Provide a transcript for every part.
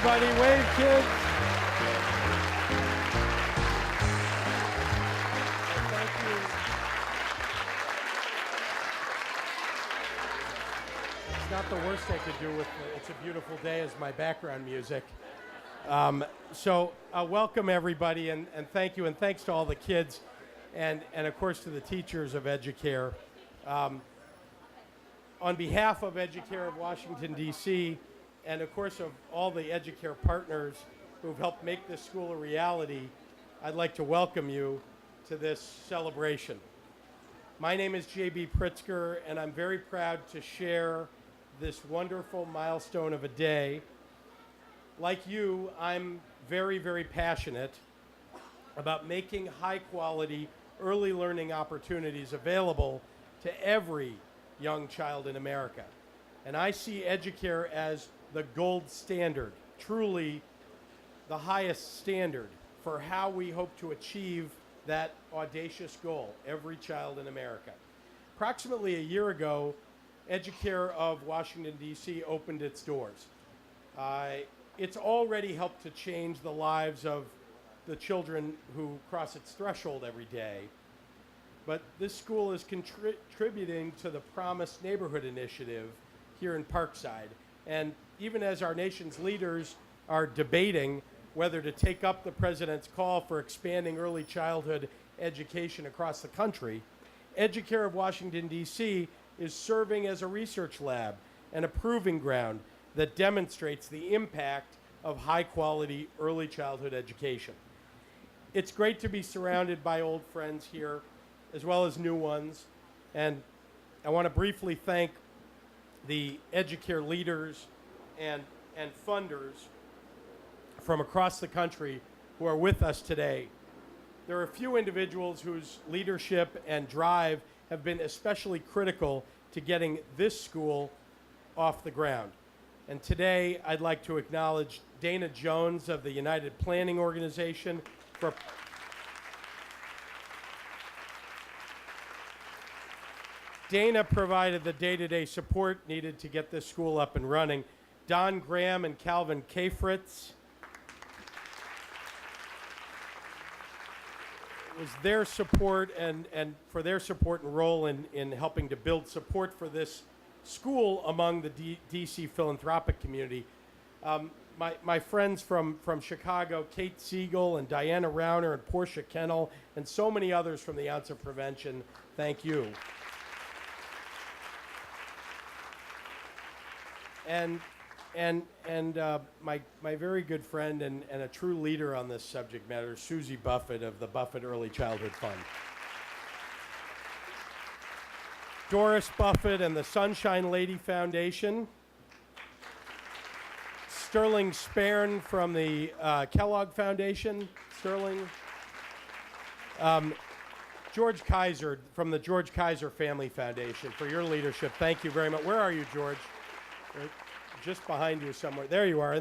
everybody. Wave, kids. Thank you. It's not the worst I could do with It's a Beautiful Day as my background music. Welcome everybody, and thank you, and thanks to all the kids, and of course to the teachers of Educare. On behalf of Educare of Washington, D.C., and of course of all the Educare partners who've helped make this school a reality, I'd like to welcome you to this celebration. My name is J.B. Pritzker, and I'm very proud to share this wonderful milestone of a day. Like you, I'm very, very passionate about making high-quality early learning opportunities available to every young child in America. And I see Educare as the gold standard, truly the highest standard for how we hope to achieve that audacious goal, every child in America. Approximately a year ago, Educare of Washington, D.C. opened its doors. It's already helped to change the lives of the children who cross its threshold every day. But this school is contributing to the Promise Neighborhood Initiative here in Parkside. And even as our nation's leaders are debating whether to take up the president's call for expanding early childhood education across the country, Educare of Washington, D.C. is serving as a research lab and a proving ground that demonstrates the impact of high-quality early childhood education. It's great to be surrounded by old friends here, as well as new ones, and I want to briefly thank the Educare leaders and funders from across the country who are with us today. There are a few individuals whose leadership and drive have been especially critical to getting this school off the ground. And today, I'd like to acknowledge Dana Jones of the United Planning Organization for Dana provided the day-to-day support needed to get this school up and running. Don Graham and Calvin Kafritz. It was their support and for their support and role in helping to build support for this school among the D.C. philanthropic community. My friends from Chicago, Kate Siegel and Diana Rauner and Portia Kennel, and so many others from the Ounce of Prevention, thank you. And my very good friend and a true leader on this subject matter, Susie Buffett of the Buffett Early Childhood Fund. Doris Buffett and the Sunshine Lady Foundation. Sterling Sperrin from the Kellogg Foundation. Sterling. George Kaiser from the George Kaiser Family Foundation for your leadership. Thank you very much. Where are you, George? Right just behind you somewhere. There you are,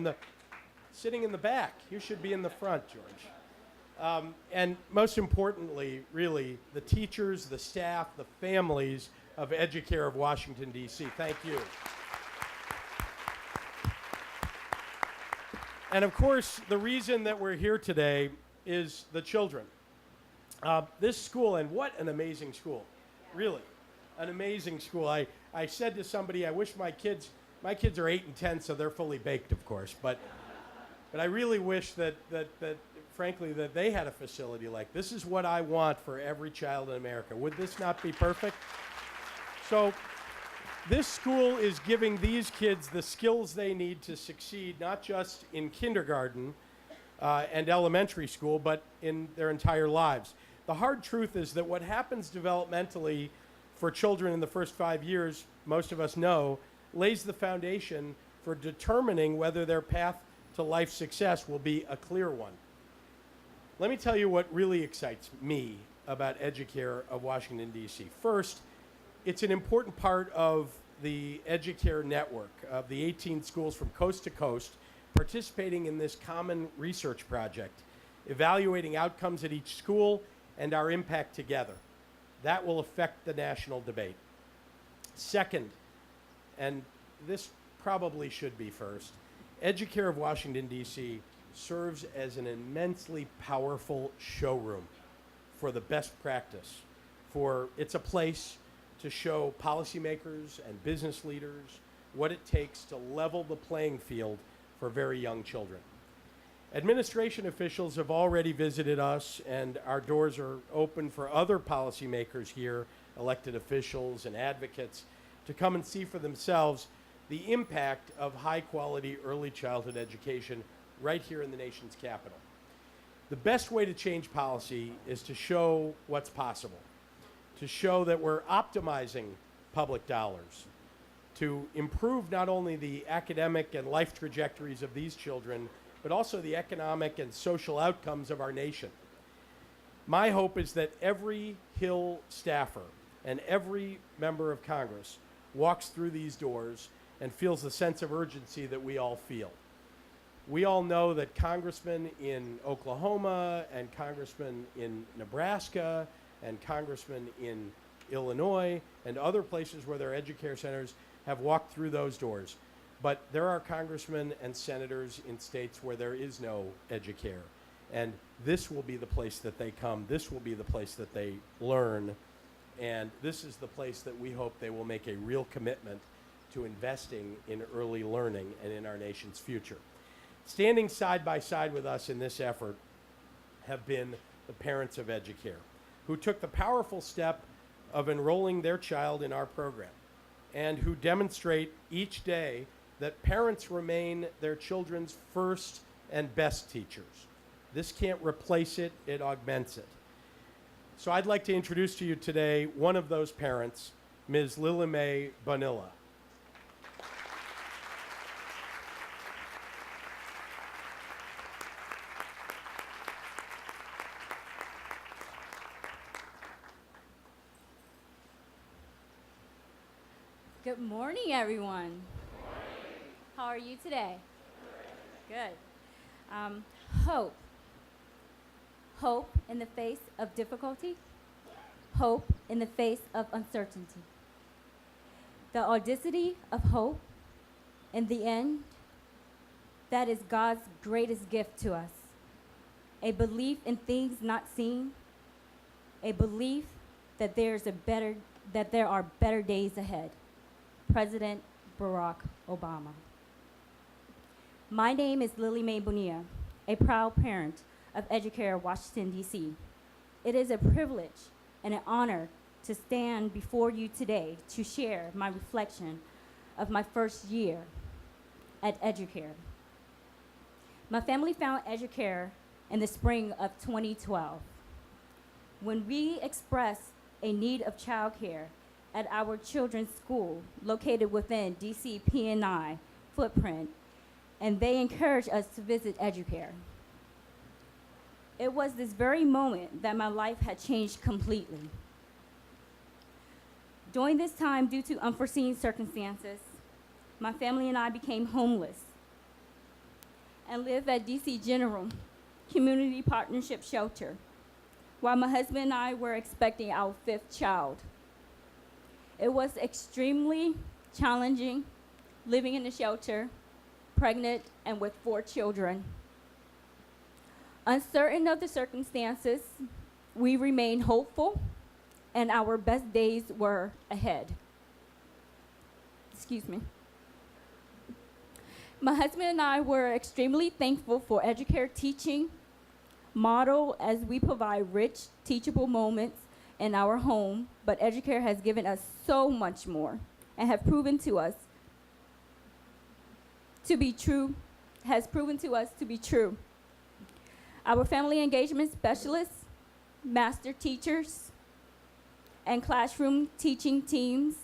sitting in the back. You should be in the front, George. And most importantly, really, the teachers, the staff, the families of Educare of Washington, D.C. Thank you. And of course, the reason that we're here today is the children. This school, and what an amazing school, really, an amazing school. I said to somebody, I wish my kids are 8 and 10, so they're fully baked, of course, but I really wish that frankly, that they had a facility like this. Is what I want for every child in America. Would this not be perfect? So this school is giving these kids the skills they need to succeed, not just in kindergarten and elementary school, but in their entire lives. The hard truth is that what happens developmentally for children in the first 5 years, most of us know, lays the foundation for determining whether their path to life success will be a clear one. Let me tell you what really excites me about Educare of Washington, D.C. First, it's an important part of the Educare network of the 18 schools from coast to coast participating in this common research project, evaluating outcomes at each school and our impact together. That will affect the national debate. Second, and this probably should be first, Educare of Washington, D.C. serves as an immensely powerful showroom for the best practice. It's a place to show policymakers and business leaders what it takes to level the playing field for very young children. Administration officials have already visited us, and our doors are open for other policymakers here, elected officials and advocates, to come and see for themselves the impact of high-quality early childhood education right here in the nation's capital. The best way to change policy is to show what's possible, to show that we're optimizing public dollars, to improve not only the academic and life trajectories of these children, but also the economic and social outcomes of our nation. My hope is that every Hill staffer and every member of Congress walks through these doors and feels the sense of urgency that we all feel. We all know that congressmen in Oklahoma and congressmen in Nebraska and congressmen in Illinois and other places where there are Educare centers have walked through those doors. But there are congressmen and senators in states where there is no Educare. And this will be the place that they come. This will be the place that they learn. And this is the place that we hope they will make a real commitment to investing in early learning and in our nation's future. Standing side by side with us in this effort have been the parents of Educare, who took the powerful step of enrolling their child in our program, and who demonstrate each day that parents remain their children's first and best teachers. This can't replace it, it augments it. So I'd like to introduce to you today one of those parents, Ms. Lily Mae Bonilla. Good morning, everyone. Good morning. How are you today? Good. Hope. Hope in the face of difficulty. Hope in the face of uncertainty. The audacity of hope, in the end, that is God's greatest gift to us. A belief in things not seen. A belief that there are better days ahead. President Barack Obama. My name is Lily Mae Bonilla, a proud parent of Educare of Washington, D.C. It is a privilege and an honor to stand before you today to share my reflection of my first year at Educare. My family found Educare in the spring of 2012. When we expressed a need of childcare at our children's school located within DC P&I footprint, and they encouraged us to visit Educare. It was this very moment that my life had changed completely. During this time, due to unforeseen circumstances, my family and I became homeless and lived at DC General Community Partnership Shelter, while my husband and I were expecting our 5th child. It was extremely challenging living in the shelter, pregnant and with 4 children. Uncertain of the circumstances, we remained hopeful and our best days were ahead. Excuse me. My husband and I were extremely thankful for Educare teaching model as we provide rich, teachable moments in our home, but Educare has given us so much more and has proven to us to be true. Our family engagement specialists, master teachers, and classroom teaching teams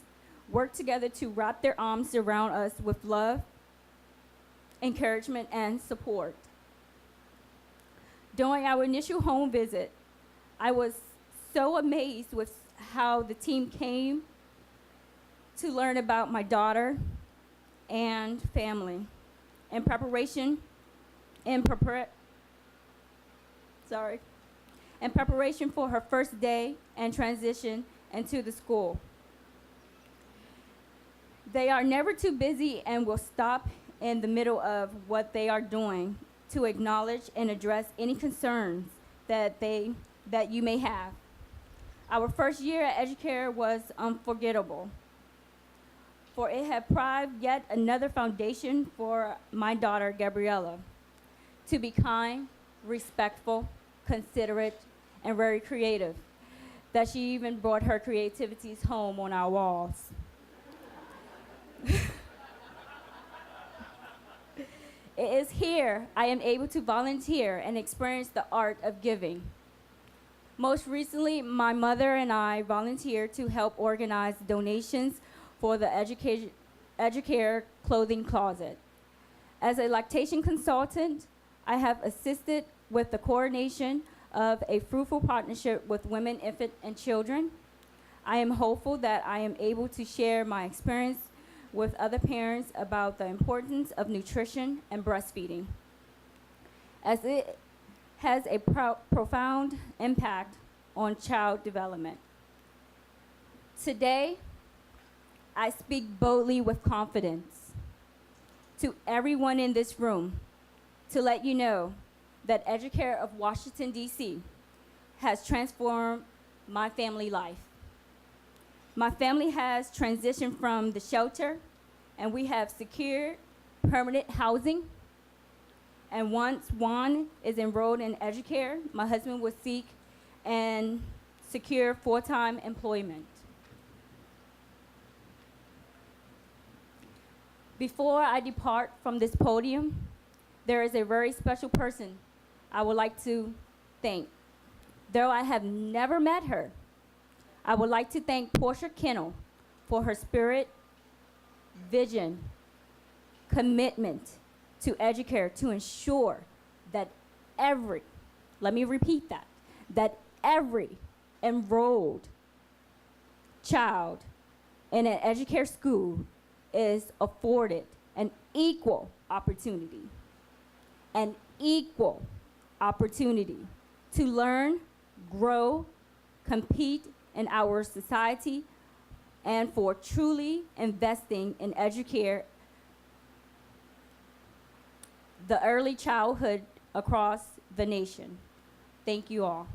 work together to wrap their arms around us with love, encouragement, and support. During our initial home visit, I was so amazed with how the team came to learn about my daughter and family in preparation for her first day and transition into the school. They are never too busy and will stop in the middle of what they are doing to acknowledge and address any concerns that you may have. Our first year at Educare was unforgettable, for it had proved yet another foundation for my daughter, Gabriella, to be kind, respectful, considerate, and very creative, that she even brought her creativities home on our walls. It is here I am able to volunteer and experience the art of giving. Most recently, my mother and I volunteered to help organize donations for the Educare clothing closet. As a lactation consultant, I have assisted with the coordination of a fruitful partnership with women, infant, and children. I am hopeful that I am able to share my experience with other parents about the importance of nutrition and breastfeeding, as it has a profound impact on child development. Today, I speak boldly with confidence to everyone in this room to let you know that Educare of Washington, D.C. has transformed my family life. My family has transitioned from the shelter, and we have secured permanent housing. And once Juan is enrolled in Educare, my husband will seek and secure full-time employment. Before I depart from this podium, there is a very special person I would like to thank. Though I have never met her, I would like to thank Portia Kennel for her spirit, vision, commitment to Educare to ensure that let me repeat that every enrolled child in an Educare school is afforded an equal opportunity to learn, grow, compete in our society, and for truly investing in Educare, the early childhood across the nation. Thank you all.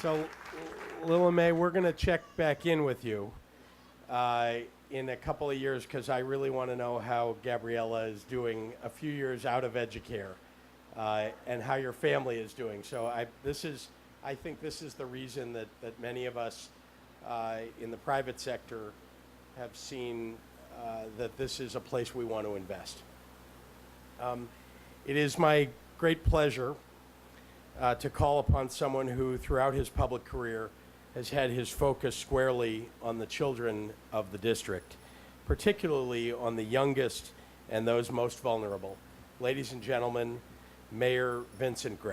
So, Lila Mae, we're going to check back in with you in a couple of years because I really want to know how Gabriella is doing a few years out of Educare and how your family is doing. So I think this is the reason that many of us in the private sector have seen that this is a place we want to invest. It is my great pleasure to call upon someone who, throughout his public career, has had his focus squarely on the children of the district, particularly on the youngest and those most vulnerable. Ladies and gentlemen, Mayor Vincent C.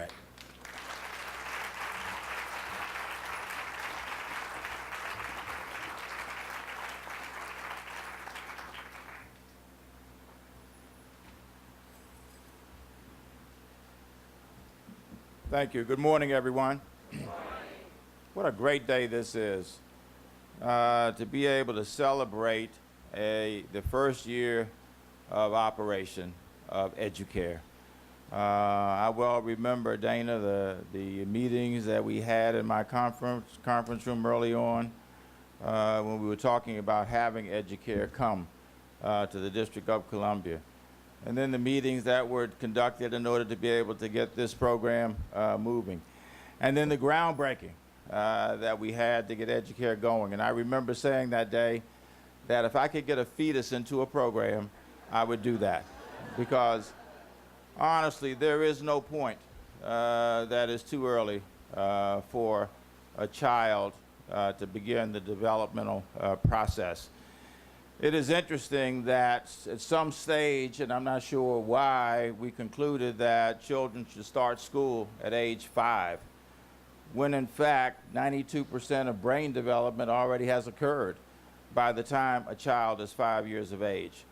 Thank you. Good morning, everyone. What a great day this is to be able to celebrate the first year of operation of Educare. I well remember, Dana, the meetings that we had in my conference room early on when we were talking about having Educare come to the District of Columbia. And then the meetings that were conducted in order to be able to get this program moving. And then the groundbreaking that we had to get Educare going. And I remember saying that day that if I could get a fetus into a program, I would do that. Because honestly, there is no point that is too early for a child to begin the developmental process. It is interesting that at some stage, and I'm not sure why, we concluded that children should start school at age 5, when in fact 92% of brain development already has occurred by the time a child is 5 years of age.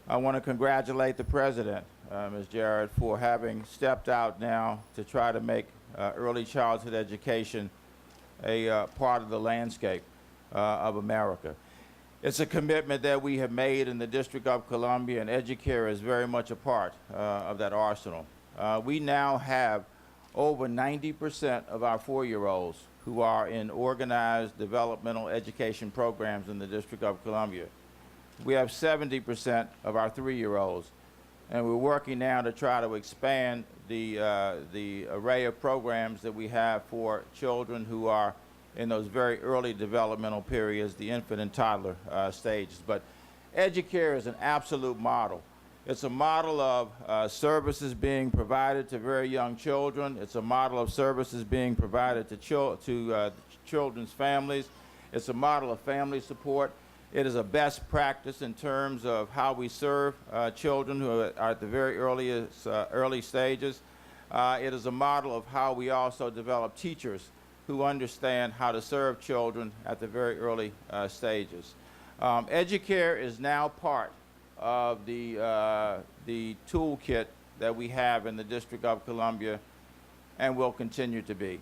I want to congratulate the President, Ms. Jarrett, for having stepped out now to try to make early childhood education a part of the landscape of America. It's a commitment that we have made in the District of Columbia, and Educare is very much a part of that arsenal. We now have over 90% of our 4-year-olds who are in organized developmental education programs in the District of Columbia. We have 70% of our 3-year-olds, and we're working now to try to expand the array of programs that we have for children who are in those very early developmental periods, the infant and toddler stages. But Educare is an absolute model. It's a model of services being provided to very young children. It's a model of services being provided to children's families. It's a model of family support. It is a best practice in terms of how we serve children who are at the very early stages. It is a model of how we also develop teachers who understand how to serve children at the very early stages. Educare is now part of the toolkit that we have in the District of Columbia and will continue to be.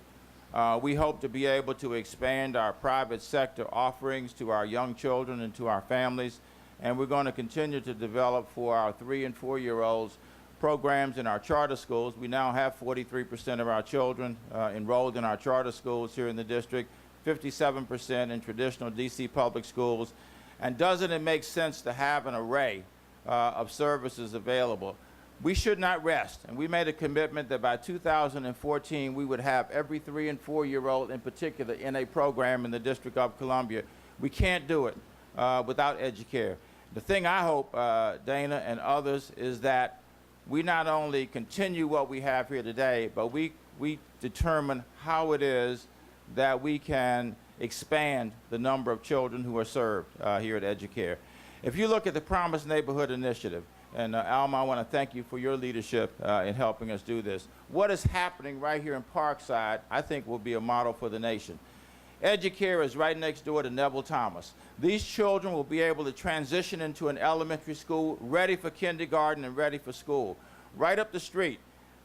We hope to be able to expand our private sector offerings to our young children and to our families, and we're going to continue to develop for our 3- and 4-year-olds programs in our charter schools. We now have 43% of our children enrolled in our charter schools here in the district, 57% in traditional DC public schools. And doesn't it make sense to have an array of services available? We should not rest, and we made a commitment that by 2014 we would have every 3- and 4-year-old in particular in a program in the District of Columbia. We can't do it without Educare. The thing I hope, Dana and others, is that we not only continue what we have here today, but we determine how it is that we can expand the number of children who are served here at Educare. If you look at the Promised Neighborhood Initiative, and Alma, I want to thank you for your leadership in helping us do this. What is happening right here in Parkside, I think, will be a model for the nation. Educare is right next door to Neville Thomas. These children will be able to transition into an elementary school ready for kindergarten and ready for school. Right up the street,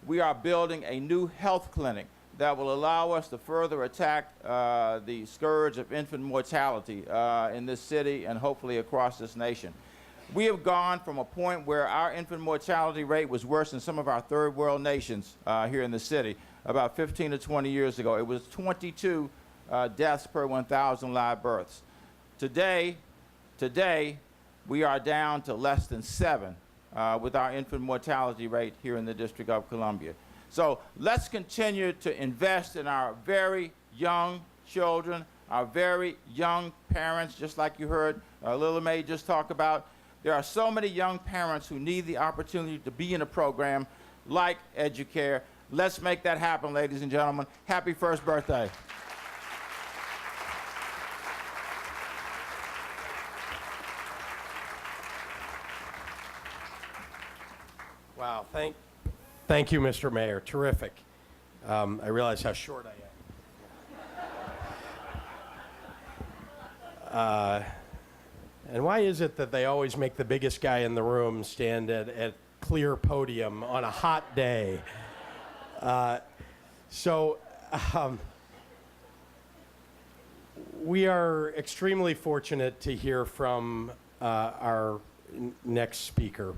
we are building a new health clinic that will allow us to further attack the scourge of infant mortality in this city and hopefully across this nation. We have gone from a point where our infant mortality rate was worse than some of our third world nations here in the city about 15 to 20 years ago. It was 22 deaths per 1,000 live births. Today, we are down to less than 7 with our infant mortality rate here in the District of Columbia. So let's continue to invest in our very young children, our very young parents, just like you heard Lila Mae just talk about. There are so many young parents who need the opportunity to be in a program like Educare. Let's make that happen, ladies and gentlemen. Happy first birthday. Wow, thank you, Mr. Mayor. Terrific. I realize how short I am. And why is it that they always make the biggest guy in the room stand at clear podium on a hot day? We are extremely fortunate to hear from our next speaker,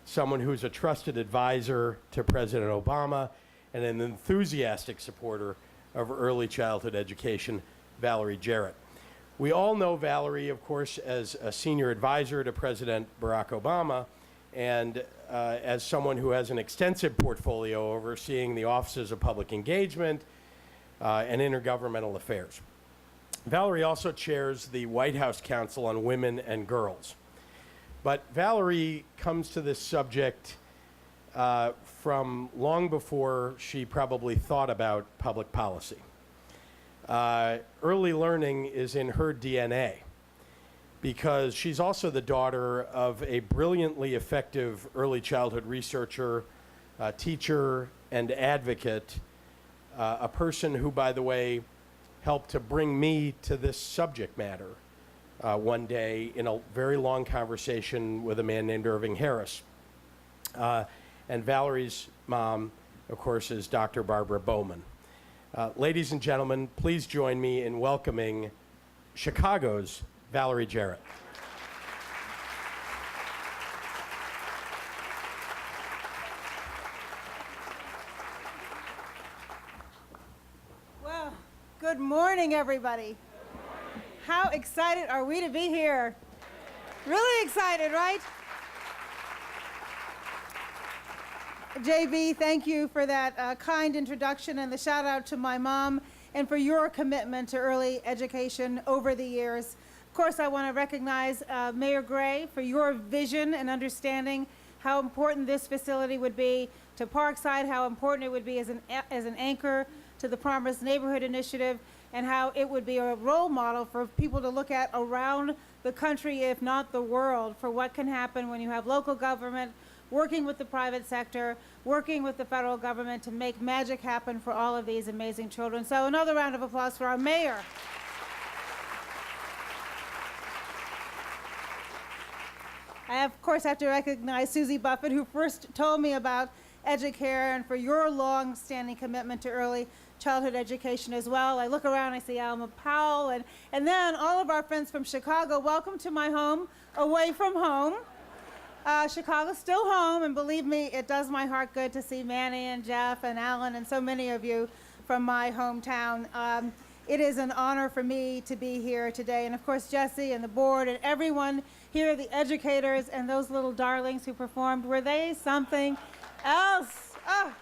someone who's a trusted advisor to President Obama and an enthusiastic supporter of early childhood education, Valerie Jarrett. We all know Valerie, of course, as a senior advisor to President Barack Obama and as someone who has an extensive portfolio overseeing the offices of public engagement and intergovernmental affairs. Valerie also chairs the White House Council on Women and Girls. But Valerie comes to this subject from long before she probably thought about public policy. Early learning is in her DNA because she's also the daughter of a brilliantly effective early childhood researcher, teacher, and advocate, a person who, by the way, helped to bring me to this subject matter one day in a very long conversation with a man named Irving Harris. And Valerie's mom, of course, is Dr. Barbara Bowman. Ladies and gentlemen, please join me in welcoming Chicago's Valerie Jarrett. Well, good morning, everybody. How excited are we to be here? Really excited, right? JB, thank you for that kind introduction and the shout out to my mom and for your commitment to early education over the years. Of course, I want to recognize Mayor Gray for your vision and understanding how important this facility would be to Parkside, how important it would be as an anchor to the Promise Neighborhood Initiative, and how it would be a role model for people to look at around the country, if not the world, for what can happen when you have local government working with the private sector, working with the federal government to make magic happen for all of these amazing children. So another round of applause for our mayor. I, of course, have to recognize Susie Buffett, who first told me about Educare, and for your long-standing commitment to early childhood education as well. I look around, I see Alma Powell, and then all of our friends from Chicago. Welcome to my home, away from home. Chicago's still home, and believe me, it does my heart good to see Manny and Jeff and Alan and so many of you from my hometown. It is an honor for me to be here today, and of course Jesse and the board and everyone here, the educators and those little darlings who performed. Were they something else? Oh.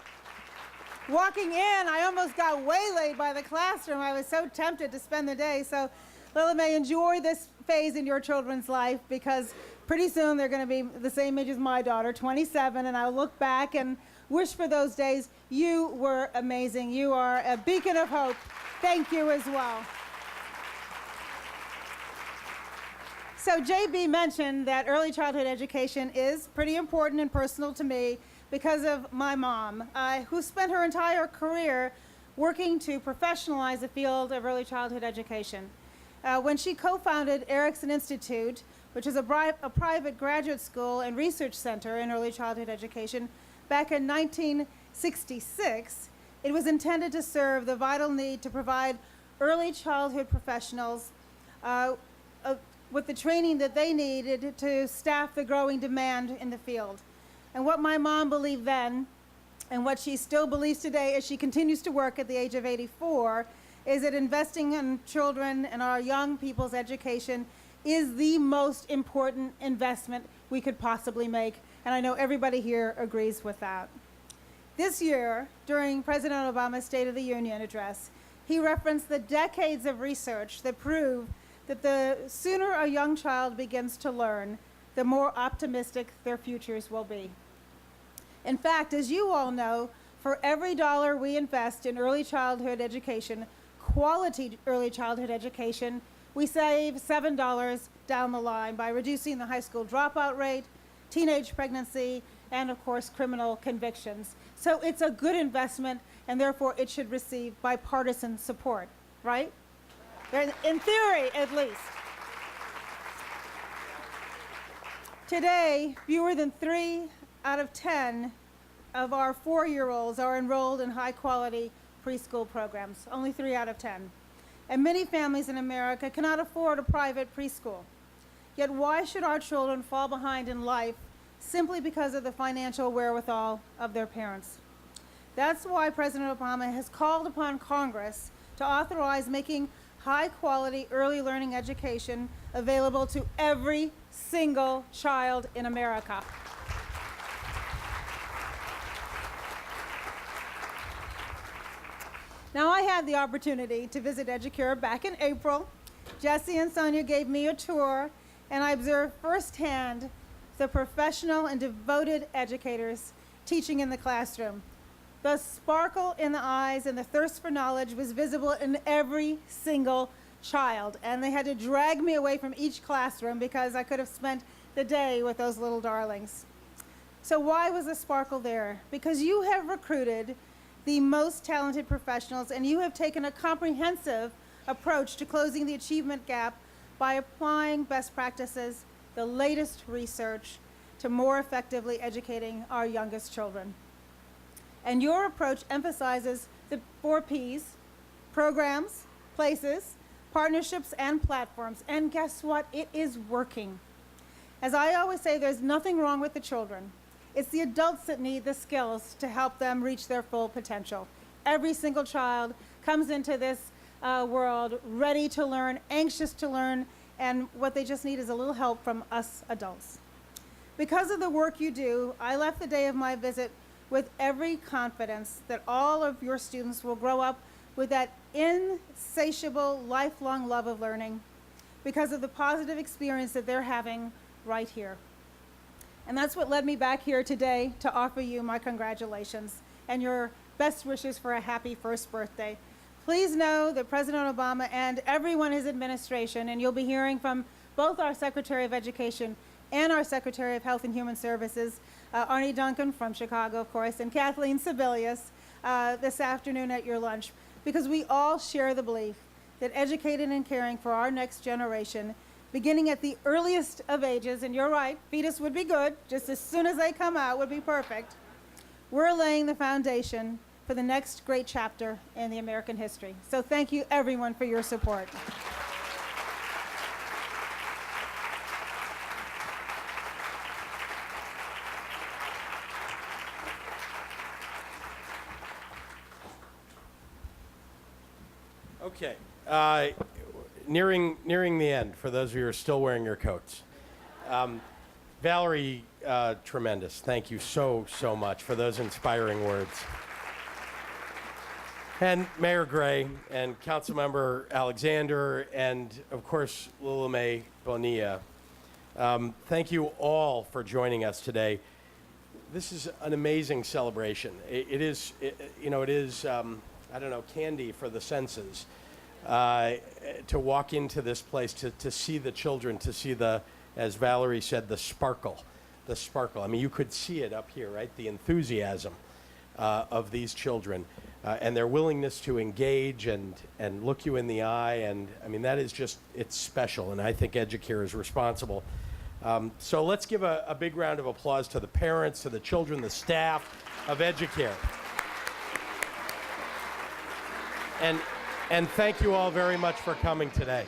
Walking in, I almost got waylaid by the classroom. I was so tempted to spend the day. So Lila May, enjoy this phase in your children's life, because pretty soon they're going to be the same age as my daughter, 27, and I'll look back and wish for those days. You were amazing. You are a beacon of hope. Thank you as well. So JB mentioned that early childhood education is pretty important and personal to me because of my mom, who spent her entire career working to professionalize the field of early childhood education. When she co-founded Erickson Institute, which is a private graduate school and research center in early childhood education, back in 1966, it was intended to serve the vital need to provide early childhood professionals with the training that they needed to staff the growing demand in the field. And what my mom believed then, and what she still believes today as she continues to work at the age of 84, is that investing in children and our young people's education is the most important investment we could possibly make. And I know everybody here agrees with that. This year, during President Obama's State of the Union address, he referenced the decades of research that prove that the sooner a young child begins to learn, the more optimistic their futures will be. In fact, as you all know, for every dollar we invest in early childhood education, quality early childhood education, we save $7 down the line by reducing the high school dropout rate, teenage pregnancy, and of course criminal convictions. So it's a good investment, and therefore it should receive bipartisan support, right? In theory, at least. Today, fewer than 3 out of 10 of our 4-year-olds are enrolled in high-quality preschool programs, only 3 out of 10. And many families in America cannot afford a private preschool. Yet why should our children fall behind in life simply because of the financial wherewithal of their parents? That's why President Obama has called upon Congress to authorize making high-quality early learning education available to every single child in America. Now, I had the opportunity to visit Educare back in April. Jesse and Sonia gave me a tour, and I observed firsthand the professional and devoted educators teaching in the classroom. The sparkle in the eyes and the thirst for knowledge was visible in every single child, and they had to drag me away from each classroom because I could have spent the day with those little darlings. So why was the sparkle there? Because you have recruited the most talented professionals, and you have taken a comprehensive approach to closing the achievement gap by applying best practices, the latest research, to more effectively educating our youngest children. And your approach emphasizes the 4 Ps: programs, places, partnerships, and platforms. And guess what? It is working. As I always say, there's nothing wrong with the children. It's the adults that need the skills to help them reach their full potential. Every single child comes into this world ready to learn, anxious to learn, and what they just need is a little help from us adults. Because of the work you do, I left the day of my visit with every confidence that all of your students will grow up with that insatiable, lifelong love of learning because of the positive experience that they're having right here. And that's what led me back here today to offer you my congratulations and your best wishes for a happy first birthday. Please know that President Obama and everyone in his administration, and you'll be hearing from both our Secretary of Education and our Secretary of Health and Human Services, Arnie Duncan from Chicago, of course, and Kathleen Sebelius this afternoon at your lunch, because we all share the belief that educating and caring for our next generation, beginning at the earliest of ages, and you're right, fetus would be good, just as soon as they come out would be perfect, we're laying the foundation for the next great chapter in the American history. So thank you, everyone, for your support. Okay, nearing the end, for those of you who are still wearing your coats. Valerie, tremendous. Thank you so much for those inspiring words. And Mayor Gray and Councilmember Alexander and, of course, Lula Bonilla. Thank you all for joining us today. This is an amazing celebration. It is, I don't know, candy for the senses. To walk into this place, to see the children, to see the, as Valerie said, the sparkle. I mean, you could see it up here, right? The enthusiasm of these children and their willingness to engage and look you in the eye. And I mean, that is just, it's special. And I think Educare is responsible. So let's give a big round of applause to the parents, to the children, the staff of Educare. And thank you all very much for coming today.